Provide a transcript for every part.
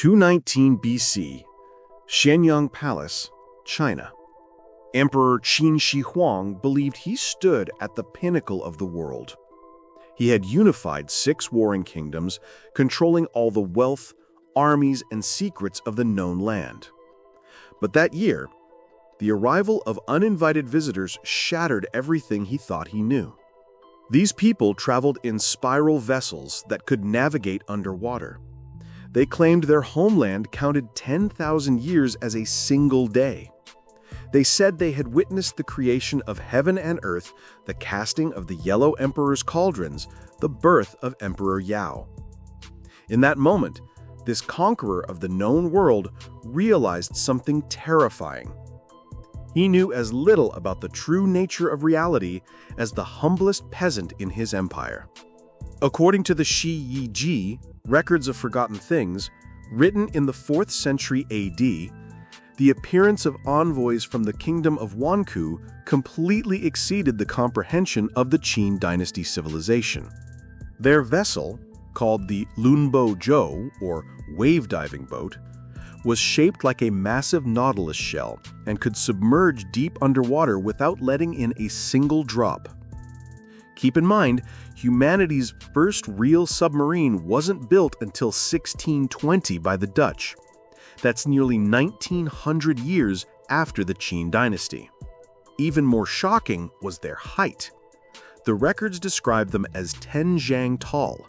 219 BC, Xianyang Palace, China. Emperor Qin Shi Huang believed he stood at the pinnacle of the world. He had unified 6 warring kingdoms, controlling all the wealth, armies, and secrets of the known land. But that year, the arrival of uninvited visitors shattered everything he thought he knew. These people traveled in spiral vessels that could navigate underwater. They claimed their homeland counted 10,000 years as a single day. They said they had witnessed the creation of heaven and earth, the casting of the Yellow Emperor's cauldrons, the birth of Emperor Yao. In that moment, this conqueror of the known world realized something terrifying. He knew as little about the true nature of reality as the humblest peasant in his empire. According to the Shiyi Ji, Records of Forgotten Things, written in the 4th century AD, the appearance of envoys from the kingdom of Wanku completely exceeded the comprehension of the Qin dynasty civilization. Their vessel, called the Lunbo Zhou, or wave diving boat, was shaped like a massive nautilus shell and could submerge deep underwater without letting in a single drop. Keep in mind, humanity's first real submarine wasn't built until 1620 by the Dutch. That's nearly 1,900 years after the Qin dynasty. Even more shocking was their height. The records describe them as 10 zhang tall,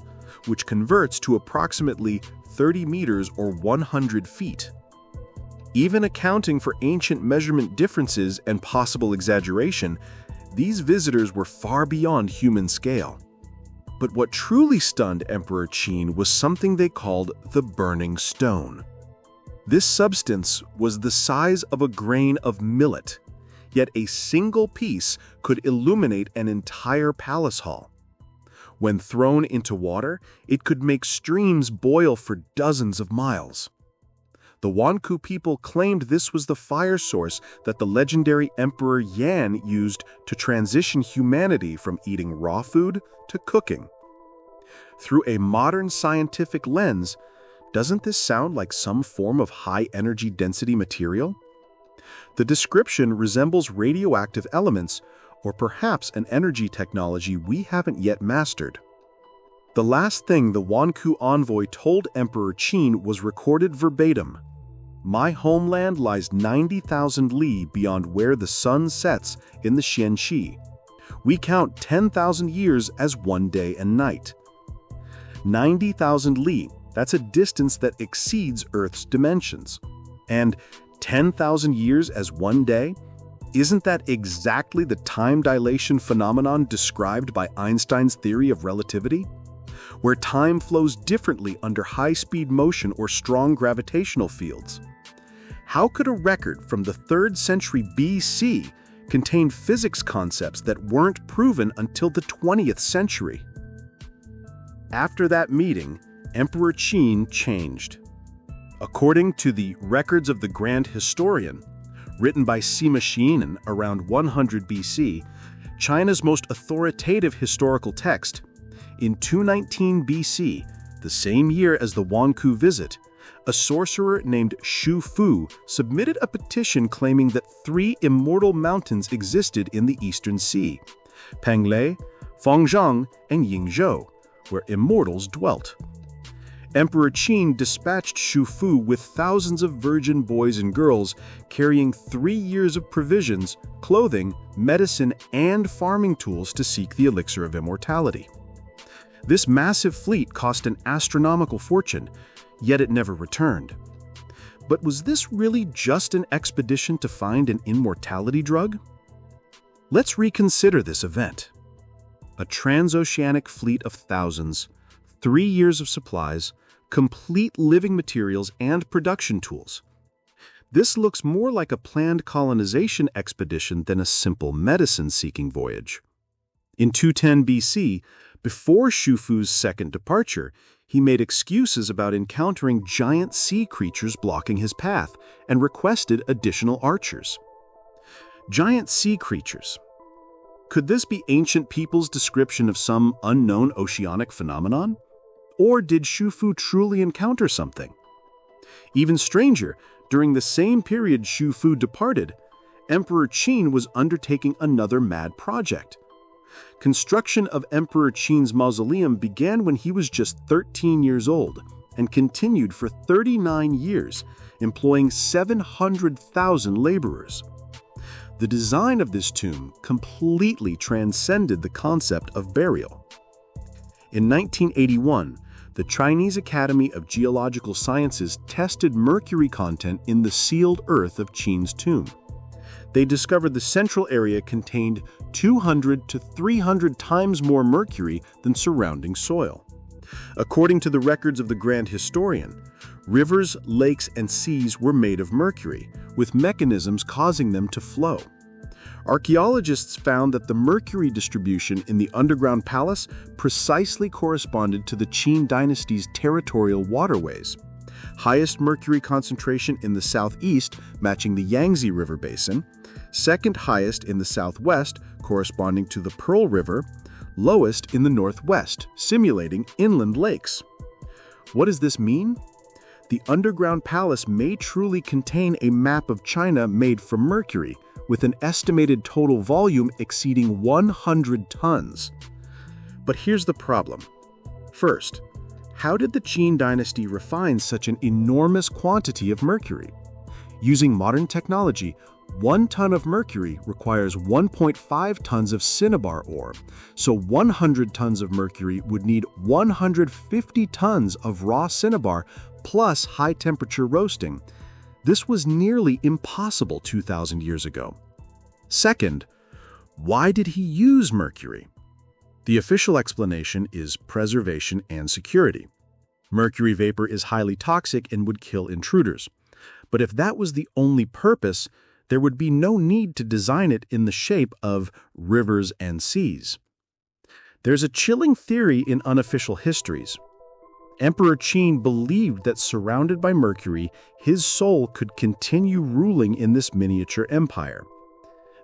which converts to approximately 30 meters or 100 feet. Even accounting for ancient measurement differences and possible exaggeration, these visitors were far beyond human scale. But what truly stunned Emperor Qin was something they called the Burning Stone. This substance was the size of a grain of millet, yet a single piece could illuminate an entire palace hall. When thrown into water, it could make streams boil for dozens of miles. The Wanku people claimed this was the fire source that the legendary Emperor Yan used to transition humanity from eating raw food to cooking. Through a modern scientific lens, doesn't this sound like some form of high-energy density material? The description resembles radioactive elements, or perhaps an energy technology we haven't yet mastered. The last thing the Wanku envoy told Emperor Qin was recorded verbatim. "My homeland lies 90,000 li beyond where the sun sets in the Xianxi. We count 10,000 years as one day and night." 90,000 li, that's a distance that exceeds Earth's dimensions. And 10,000 years as one day? Isn't that exactly the time dilation phenomenon described by Einstein's theory of relativity? Where time flows differently under high-speed motion or strong gravitational fields. How could a record from the 3rd century BC contain physics concepts that weren't proven until the 20th century? After that meeting, Emperor Qin changed. According to the Records of the Grand Historian, written by Sima Xiaonan around 100 BC, China's most authoritative historical text, in 219 BC, the same year as the Wanku visit, a sorcerer named Xu Fu submitted a petition claiming that 3 immortal mountains existed in the Eastern Sea, Penglei, Fengzhang, and Yingzhou, where immortals dwelt. Emperor Qin dispatched Xu Fu with thousands of virgin boys and girls carrying 3 years of provisions, clothing, medicine, and farming tools to seek the elixir of immortality. This massive fleet cost an astronomical fortune, yet it never returned. But was this really just an expedition to find an immortality drug? Let's reconsider this event. A transoceanic fleet of thousands, 3 years of supplies, complete living materials, and production tools. This looks more like a planned colonization expedition than a simple medicine-seeking voyage. In 210 BC, before Xu Fu's second departure, he made excuses about encountering giant sea creatures blocking his path and requested additional archers. Giant sea creatures. Could this be ancient people's description of some unknown oceanic phenomenon? Or did Xu Fu truly encounter something? Even stranger, during the same period Xu Fu departed, Emperor Qin was undertaking another mad project. Construction of Emperor Qin's mausoleum began when he was just 13 years old and continued for 39 years, employing 700,000 laborers. The design of this tomb completely transcended the concept of burial. In 1981, the Chinese Academy of Geological Sciences tested mercury content in the sealed earth of Qin's tomb. They discovered the central area contained 200 to 300 times more mercury than surrounding soil. According to the records of the Grand Historian, rivers, lakes, and seas were made of mercury, with mechanisms causing them to flow. Archaeologists found that the mercury distribution in the underground palace precisely corresponded to the Qin dynasty's territorial waterways. Highest mercury concentration in the southeast, matching the Yangtze River basin, second highest in the southwest, corresponding to the Pearl River, lowest in the northwest, simulating inland lakes. What does this mean? The underground palace may truly contain a map of China made from mercury, with an estimated total volume exceeding 100 tons. But here's the problem. First, how did the Qin dynasty refine such an enormous quantity of mercury? Using modern technology, 1 ton of mercury requires 1.5 tons of cinnabar ore, so 100 tons of mercury would need 150 tons of raw cinnabar plus high-temperature roasting. This was nearly impossible 2,000 years ago. Second, why did he use mercury? The official explanation is preservation and security. Mercury vapor is highly toxic and would kill intruders. But if that was the only purpose, there would be no need to design it in the shape of rivers and seas. There's a chilling theory in unofficial histories. Emperor Qin believed that surrounded by mercury, his soul could continue ruling in this miniature empire.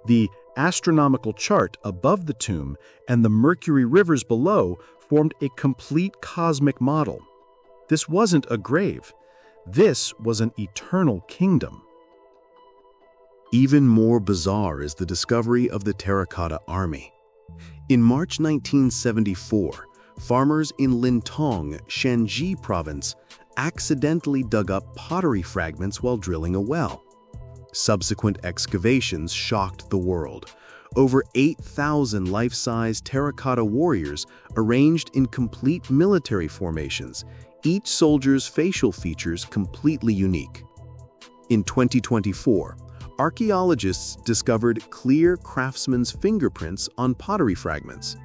The astronomical chart above the tomb and the mercury rivers below formed a complete cosmic model. This wasn't a grave. This was an eternal kingdom. Even more bizarre is the discovery of the terracotta army. In March 1974, farmers in Lintong, Shanxi province, accidentally dug up pottery fragments while drilling a well. Subsequent excavations shocked the world. Over 8,000 life-size terracotta warriors arranged in complete military formations, each soldier's facial features completely unique. In 2024, archaeologists discovered clear craftsmen's fingerprints on pottery fragments.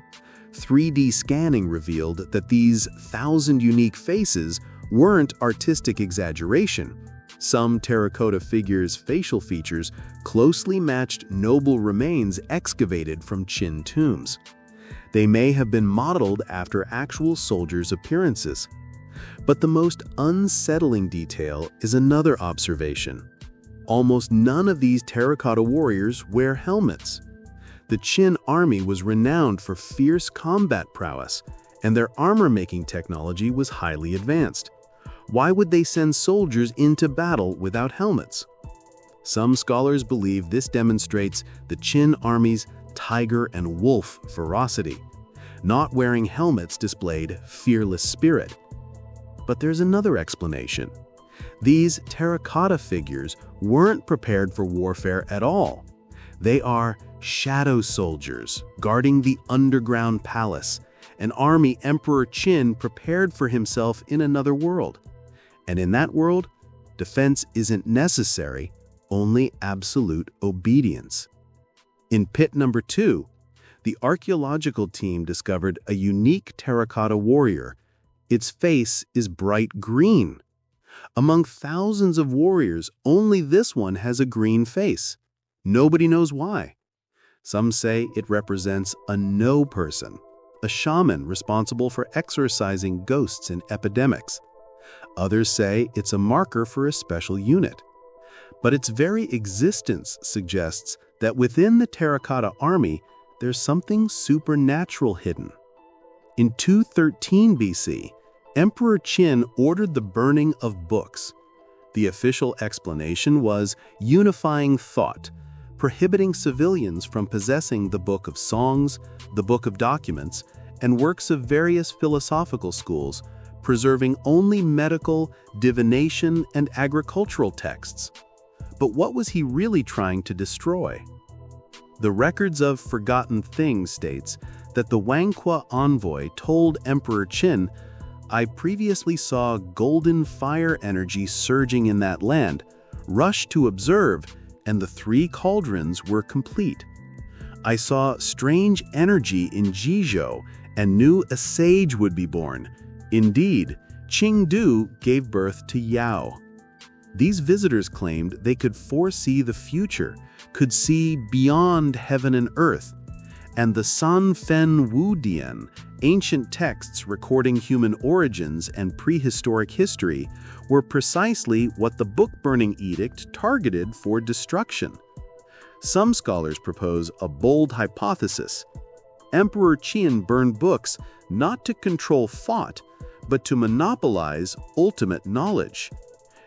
3D scanning revealed that these 1,000 unique faces weren't artistic exaggeration. Some terracotta figures' facial features closely matched noble remains excavated from Qin tombs. They may have been modeled after actual soldiers' appearances. But the most unsettling detail is another observation. Almost none of these terracotta warriors wear helmets. The Qin army was renowned for fierce combat prowess, and their armor-making technology was highly advanced. Why would they send soldiers into battle without helmets? Some scholars believe this demonstrates the Qin army's tiger and wolf ferocity. Not wearing helmets displayed fearless spirit. But there's another explanation. These terracotta figures weren't prepared for warfare at all. They are shadow soldiers guarding the underground palace, an army Emperor Qin prepared for himself in another world. And in that world, defense isn't necessary, only absolute obedience. In pit number 2, the archaeological team discovered a unique terracotta warrior. Its face is bright green. Among thousands of warriors, only this one has a green face. Nobody knows why. Some say it represents a no person, a shaman responsible for exorcising ghosts in epidemics. Others say it's a marker for a special unit. But its very existence suggests that within the terracotta army, there's something supernatural hidden. In 213 BC, Emperor Qin ordered the burning of books. The official explanation was unifying thought, prohibiting civilians from possessing the Book of Songs, the Book of Documents, and works of various philosophical schools, preserving only medical, divination, and agricultural texts. But what was he really trying to destroy? The Records of Forgotten Things states that the Wangqua envoy told Emperor Qin, "I previously saw golden fire energy surging in that land, rushed to observe, and the 3 cauldrons were complete. I saw strange energy in Jizhou and knew a sage would be born. Indeed, Qingdu gave birth to Yao." These visitors claimed they could foresee the future, could see beyond heaven and earth, and the San Fen Wu Dian, ancient texts recording human origins and prehistoric history, were precisely what the book-burning edict targeted for destruction. Some scholars propose a bold hypothesis. Emperor Qin burned books not to control thought, but to monopolize ultimate knowledge.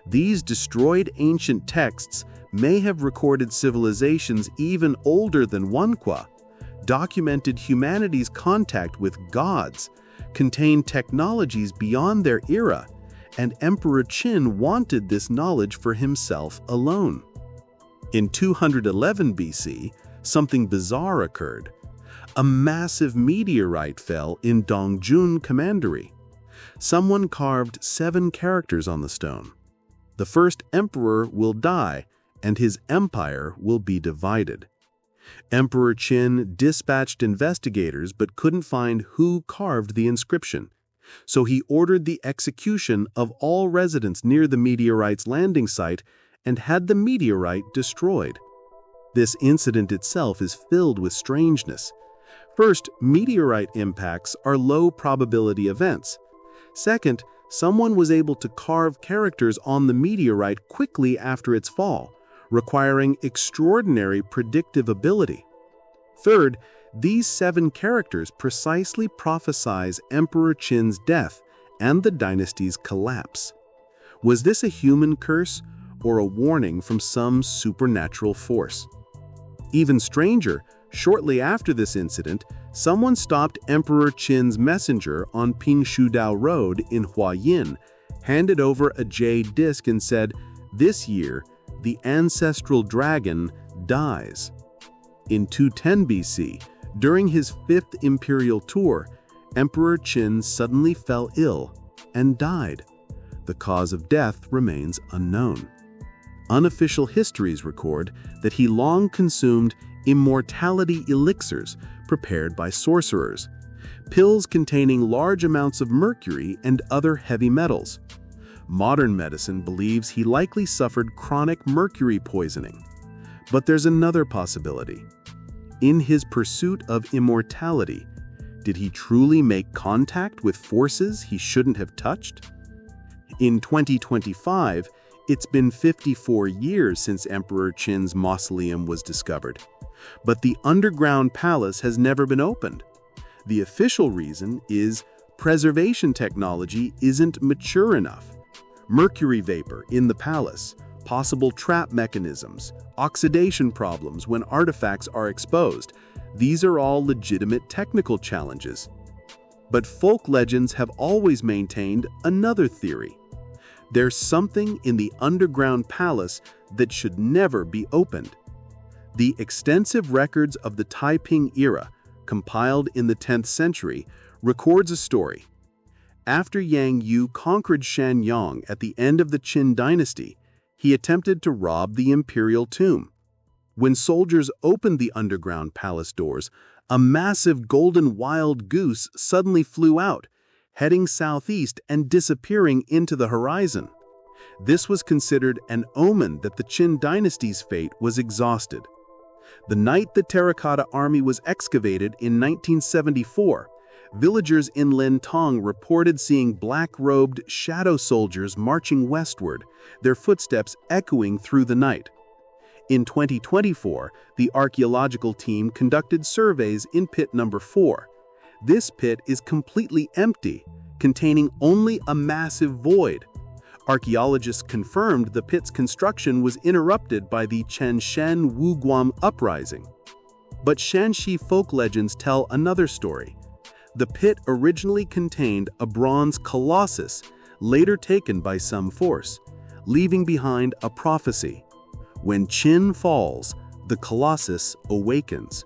These destroyed ancient texts may have recorded civilizations even older than Wangqua, documented humanity's contact with gods, contained technologies beyond their era, and Emperor Qin wanted this knowledge for himself alone. In 211 BC, something bizarre occurred. A massive meteorite fell in Dongjun Commandery. Someone carved 7 characters on the stone. The first emperor will die, and his empire will be divided. Emperor Qin dispatched investigators but couldn't find who carved the inscription, so he ordered the execution of all residents near the meteorite's landing site and had the meteorite destroyed. This incident itself is filled with strangeness. First, meteorite impacts are low-probability events. Second, someone was able to carve characters on the meteorite quickly after its fall, requiring extraordinary predictive ability. Third, these 7 characters precisely prophesize Emperor Qin's death and the dynasty's collapse. Was this a human curse or a warning from some supernatural force? Even stranger, shortly after this incident, someone stopped Emperor Qin's messenger on Pingshuodao Road in Huayin, handed over a jade disc and said, "This year, the ancestral dragon dies." In 210 BC, during his 5th imperial tour, Emperor Qin suddenly fell ill and died. The cause of death remains unknown. Unofficial histories record that he long consumed immortality elixirs prepared by sorcerers, pills containing large amounts of mercury and other heavy metals. Modern medicine believes he likely suffered chronic mercury poisoning. But there's another possibility. In his pursuit of immortality, did he truly make contact with forces he shouldn't have touched? In 2025, it's been 54 years since Emperor Qin's mausoleum was discovered, but the underground palace has never been opened. The official reason is preservation technology isn't mature enough. Mercury vapor in the palace, possible trap mechanisms, oxidation problems when artifacts are exposed. These are all legitimate technical challenges. But folk legends have always maintained another theory. There's something in the underground palace that should never be opened. The extensive records of the Taiping era, compiled in the 10th century, records a story. After Yang Yu conquered Shanyang at the end of the Qin dynasty, he attempted to rob the imperial tomb. When soldiers opened the underground palace doors, a massive golden wild goose suddenly flew out, heading southeast and disappearing into the horizon. This was considered an omen that the Qin dynasty's fate was exhausted. The night the terracotta army was excavated in 1974, villagers in Lintong reported seeing black-robed shadow soldiers marching westward, their footsteps echoing through the night. In 2024, the archaeological team conducted surveys in pit number 4. This pit is completely empty, containing only a massive void. Archaeologists confirmed the pit's construction was interrupted by the Chanshan Wuguan uprising. But Shanxi folk legends tell another story. The pit originally contained a bronze colossus, later taken by some force, leaving behind a prophecy. When Qin falls, the colossus awakens.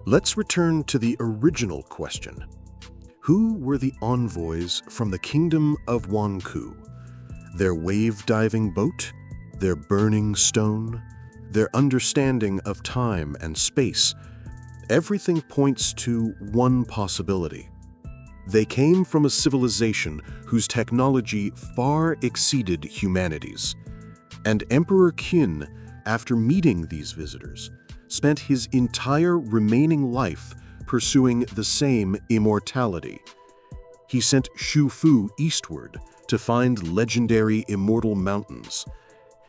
Let's return to the original question. Who were the envoys from the kingdom of Wanku? Their wave-diving boat? Their burning stone? Their understanding of time and space? Everything points to one possibility. They came from a civilization whose technology far exceeded humanity's. And Emperor Qin, after meeting these visitors, spent his entire remaining life pursuing the same immortality. He sent Xu Fu eastward to find legendary immortal mountains.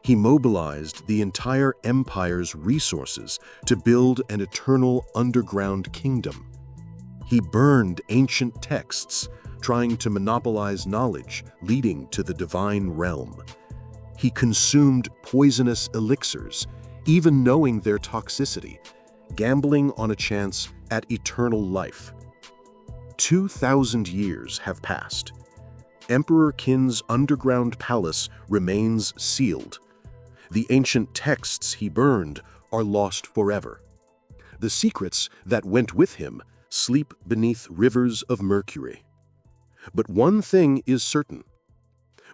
He mobilized the entire empire's resources to build an eternal underground kingdom. He burned ancient texts, trying to monopolize knowledge leading to the divine realm. He consumed poisonous elixirs, even knowing their toxicity, gambling on a chance at eternal life. 2,000 years have passed. Emperor Qin's underground palace remains sealed. The ancient texts he burned are lost forever. The secrets that went with him sleep beneath rivers of mercury. But one thing is certain.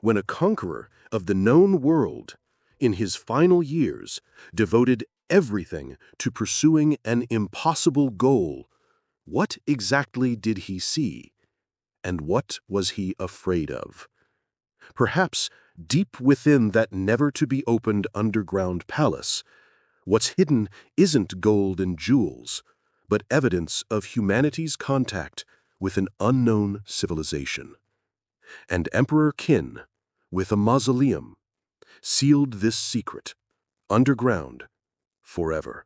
When a conqueror of the known world, in his final years, devoted everything to pursuing an impossible goal, what exactly did he see? And what was he afraid of? Perhaps deep within that never-to-be-opened underground palace, what's hidden isn't gold and jewels, but evidence of humanity's contact with an unknown civilization. And Emperor Qin, with a mausoleum, sealed this secret, underground, forever.